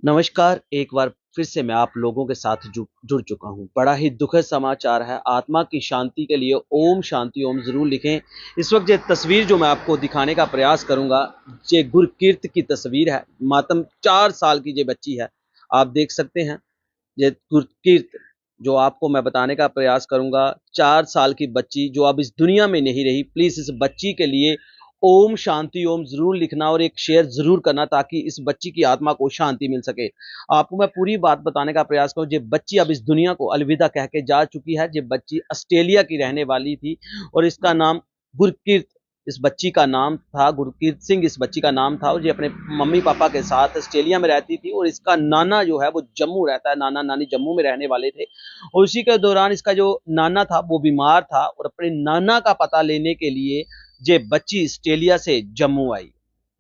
नमस्कार, एक बार फिर से मैं आप लोगों के साथ जुड़ चुका हूँ। बड़ा ही दुखद समाचार है, आत्मा की शांति के लिए ओम शांति ओम ज़रूर लिखें। इस वक़्त ये तस्वीर जो मैं आपको दिखाने का प्रयास करूँगा, ये गुरकीरत की तस्वीर है। मातम 4 साल की ये बच्ची है, आप देख सकते हैं। ये गुरकीरत जो आपको मैं बताने का प्रयास करूँगा, 4 साल की बच्ची जो अब इस दुनिया में नहीं रही, प्लीज़ इस बच्ची के लिए ओम शांति ओम ज़रूर लिखना और एक शेयर ज़रूर करना ताकि इस बच्ची की आत्मा को शांति मिल सके। आपको मैं पूरी बात बताने का प्रयास करूँ, ये बच्ची अब इस दुनिया को अलविदा कह के जा चुकी है। ये बच्ची ऑस्ट्रेलिया की रहने वाली थी और इसका नाम गुरकीरत इस बच्ची का नाम था, गुरकीरत सिंह इस बच्ची का नाम था और ये अपने मम्मी-पापा के साथ ऑस्ट्रेलिया में रहती थी और इसका नाना जो है वो जम्मू रहता है, नाना-नानी जम्मू में रहने वाले थे और उसी के दौरान इसका जो नाना था वो बीमार था और अपने नाना का पता लेने के लिए ये बच्ची ऑस्ट्रेलिया से जम्मू आई।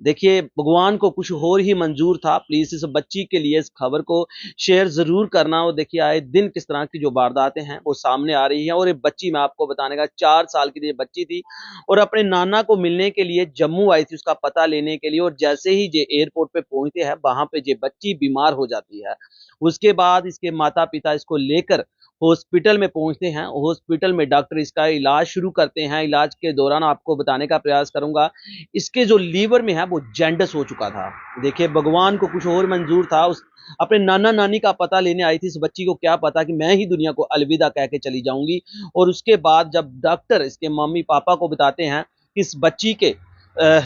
देखिए भगवान को कुछ और ही मंजूर था, प्लीज़ इस बच्ची के लिए इस खबर को शेयर ज़रूर करना और देखिए आए दिन किस तरह की जो वारदातें हैं वो सामने आ रही हैं और ये बच्ची मैं आपको बताने का 4 साल की ये बच्ची थी और अपने नाना को मिलने के लिए जम्मू आई थी उसका पता लेने के लिए और जैसे ही ये एयरपोर्ट पे पहुँचते हैं वहाँ पे ये बच्ची बीमार हो जाती है। उसके बाद इसके माता-पिता इसको लेकर हॉस्पिटल में पहुँचते हैं, हॉस्पिटल में डॉक्टर इसका इलाज शुरू करते हैं, इलाज के दौरान आपको बताने का प्रयास करूँगा, इसके जो लीवर में है वो जॉन्डिस हो चुका था। देखिए भगवान को कुछ और मंज़ूर था, उस अपने नाना-नानी का पता लेने आई थी इस बच्ची को क्या पता कि मैं ही दुनिया को अलविदा कह के चली जाऊँगी और उसके बाद जब डॉक्टर इसके मम्मी-पापा को बताते हैं कि इस बच्ची के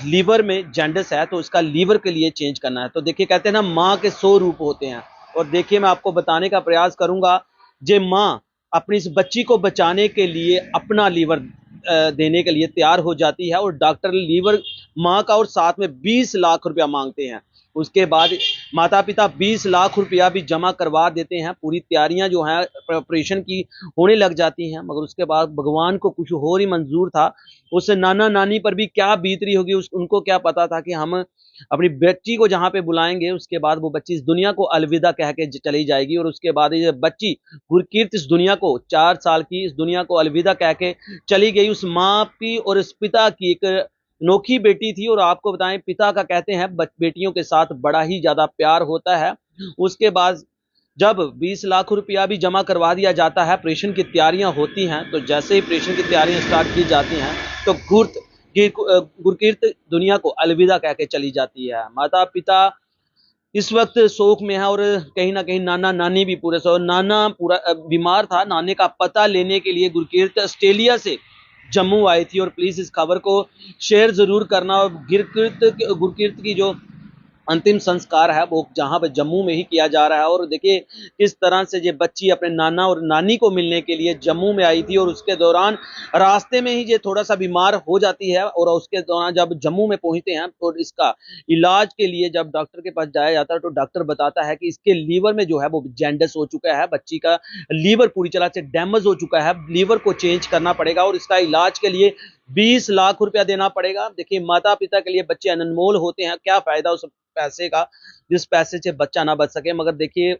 लीवर में जॉन्डिस है तो इसका लीवर के लिए चेंज करना है। तो देखिए कहते हैं ना माँ के 100 रूप होते हैं और देखिए मैं आपको बताने का प्रयास करूँगा जे माँ अपनी इस बच्ची को बचाने के लिए अपना लीवर देने के लिए तैयार हो जाती है और डॉक्टर लीवर माँ का और साथ में 20 लाख रुपया मांगते हैं। उसके बाद माता-पिता 20 लाख रुपया भी जमा करवा देते हैं, पूरी तैयारियां जो हैं ऑपरेशन की होने लग जाती हैं, मगर उसके बाद भगवान को कुछ और ही मंजूर था। उस नाना-नानी पर भी क्या बीत रही होगी, उनको क्या पता था कि हम अपनी बच्ची को जहाँ पे बुलाएंगे उसके बाद वो बच्ची इस दुनिया को अलविदा कह के चली जाएगी और उसके बाद ये बच्ची गुरकीरत इस दुनिया को 4 साल की इस दुनिया को अलविदा कह के चली गई। उस माँ की और इस पिता की एक अनोखी बेटी थी और आपको बताएं पिता का कहते हैं बेटियों के साथ बड़ा ही ज्यादा प्यार होता है। उसके बाद जब 20 लाख रुपया भी जमा करवा दिया जाता है, ऑपरेशन की तैयारियां होती हैं, तो जैसे ही ऑपरेशन की तैयारियां स्टार्ट की जाती हैं तो गुरकीरत दुनिया को अलविदा कह के चली जाती है। माता पिता इस वक्त शोक में है और कहीं ना कहीं नाना नानी भी पूरे सो नाना पूरा बीमार था। नाने का पता लेने के लिए गुरकीरत ऑस्ट्रेलिया से जम्मू आई थी और प्लीज इस खबर को शेयर जरूर करना और गुरकीरत की जो अंतिम संस्कार है वो जहाँ पे जम्मू में ही किया जा रहा है और देखिए किस तरह से ये बच्ची अपने नाना और नानी को मिलने के लिए जम्मू में आई थी और उसके दौरान रास्ते में ही ये थोड़ा सा बीमार हो जाती है और उसके दौरान जब जम्मू में पहुंचते हैं तो इसका इलाज के लिए जब डॉक्टर के पास जाया जाता है तो डॉक्टर बताता है कि इसके लीवर में जो है वो जॉन्डिस हो चुका है, बच्ची का लीवर पूरी तरह से डैमेज हो चुका है, लीवर को चेंज करना पड़ेगा और इसका इलाज के लिए 20 लाख रुपया देना पड़ेगा। देखिए माता पिता के लिए बच्चे अनमोल होते हैं, क्या फायदा उस पैसे का जिस पैसे से बच्चा ना बच सके, मगर देखिए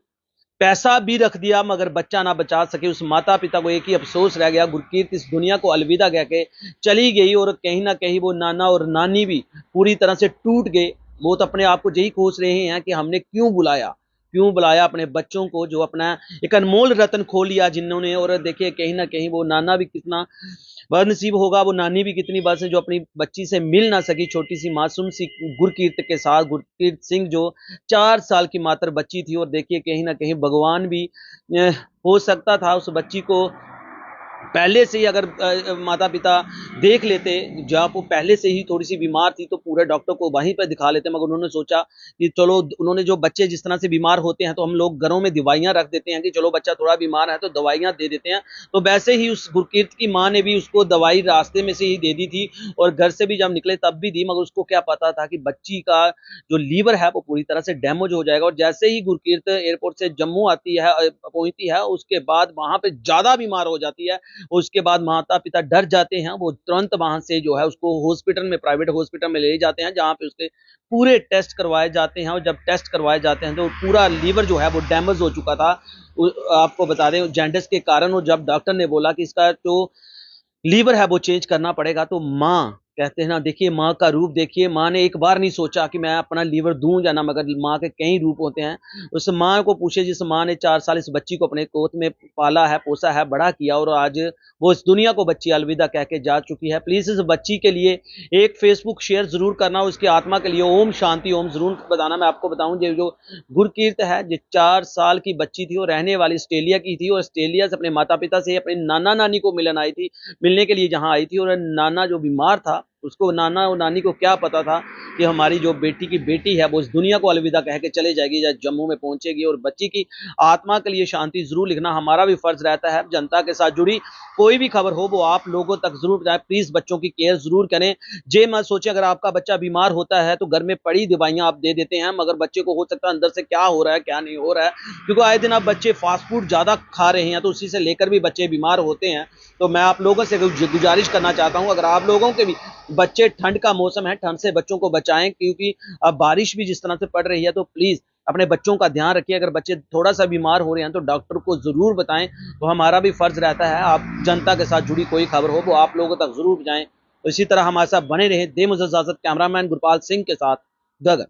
पैसा भी रख दिया मगर बच्चा ना बचा सके। उस माता पिता को एक ही अफसोस रह गया, गुरकीरत इस दुनिया को अलविदा कह के चली गई और कहीं ना कहीं वो नाना और नानी भी पूरी तरह से टूट गए। वो तो अपने आप को यही कोस रहे हैं कि हमने क्यों बुलाया अपने बच्चों को जो अपना एक अनमोल रत्न खो लिया जिन्होंने। और देखिए कहीं ना कहीं वो नाना भी कितना बदनसीब होगा, वो नानी भी कितनी बार से जो अपनी बच्ची से मिल ना सकी, छोटी सी मासूम सी गुरकीरत के साथ, गुरकीरत सिंह जो 4 साल की मात्र बच्ची थी। और देखिए कहीं ना कहीं भगवान भी हो सकता था उस बच्ची को पहले से ही अगर माता पिता देख लेते, जब वो पहले से ही थोड़ी सी बीमार थी तो पूरे डॉक्टर को वहीं पर दिखा लेते, मगर उन्होंने सोचा कि चलो, उन्होंने जो बच्चे जिस तरह से बीमार होते हैं तो हम लोग घरों में दवाइयां रख देते हैं कि चलो बच्चा थोड़ा बीमार है तो दवाइयां दे देते हैं, तो वैसे ही उस गुरकीरत की माँ ने भी उसको दवाई रास्ते में से ही दे दी थी और घर से भी जब निकले तब भी दी, मगर उसको क्या पता था कि बच्ची का जो लीवर है वो पूरी तरह से डैमेज हो जाएगा। और जैसे ही गुरकीरत एयरपोर्ट से जम्मू आती है, पहुंचती है, उसके बाद वहां पे ज्यादा बीमार हो जाती है। उसके बाद माता-पिता डर जाते हैं, वो तुरंत वहाँ से जो है उसको हॉस्पिटल में, प्राइवेट हॉस्पिटल में ले जाते हैं जहाँ पे उसके पूरे टेस्ट करवाए जाते हैं और जब टेस्ट करवाए जाते हैं तो पूरा लीवर जो है वो डैमेज हो चुका था। आपको बता दें जॉन्डिस के कारण, और जब डॉक्टर ने बोला कि इसका जो लीवर है वो चेंज करना पड़ेगा तो माँ कहते हैं ना, देखिए माँ का रूप देखिए, माँ ने एक बार नहीं सोचा कि मैं अपना लीवर दूं या ना, मगर माँ के कई रूप होते हैं। उस माँ को पूछे जिस माँ ने 4 साल इस बच्ची को अपने गोद में पाला है, पोसा है, बड़ा किया, और आज वो इस दुनिया को बच्ची अलविदा कह के जा चुकी है। प्लीज़ इस बच्ची के लिए एक फ़ेसबुक शेयर ज़रूर करना, उसकी आत्मा के लिए ओम शांति ओम ज़रूर बताना। मैं आपको बताऊँ, ये जो गुरकीरत है, ये 4 साल की बच्ची थी, वो रहने वाली ऑस्ट्रेलिया की थी, और ऑस्ट्रेलिया से अपने माता-पिता से, अपने नाना-नानी को मिलने के लिए जहाँ आई थी, और नाना जो बीमार था, उसको नाना और नानी को क्या पता था कि हमारी जो बेटी की बेटी है वो इस दुनिया को अलविदा कह के चले जाएगी या जम्मू में पहुंचेगी। और बच्ची की आत्मा के लिए शांति जरूर लिखना हमारा भी फर्ज रहता है। जनता के साथ जुड़ी कोई भी खबर हो वो आप लोगों तक जरूर पहुंचाएं। प्लीज बच्चों की केयर जरूर करें। जे मत सोचें अगर आपका बच्चा बीमार होता है तो घर में पड़ी दवाइयां आप दे देते हैं, मगर बच्चे को हो सकता है अंदर से क्या हो रहा है क्या नहीं हो रहा है, क्योंकि आए दिन आप बच्चे फास्ट फूड ज्यादा खा रहे हैं तो उसी से लेकर भी बच्चे बीमार होते हैं। तो मैं आप लोगों से गुजारिश करना चाहता हूं, अगर आप लोगों के भी बच्चे, ठंड का मौसम है, ठंड से बच्चों को बचाएं, क्योंकि अब बारिश भी जिस तरह से पड़ रही है, तो प्लीज अपने बच्चों का ध्यान रखिए। अगर बच्चे थोड़ा सा बीमार हो रहे हैं तो डॉक्टर को जरूर बताएं। तो हमारा भी फर्ज रहता है, आप जनता के साथ जुड़ी कोई खबर हो वो आप लोगों तक जरूर पहुंचाएं। तो इसी तरह हमारे साथ बने रहें। दे मुझे इजाजत। कैमरामैन गुरपाल सिंह के साथ गगन।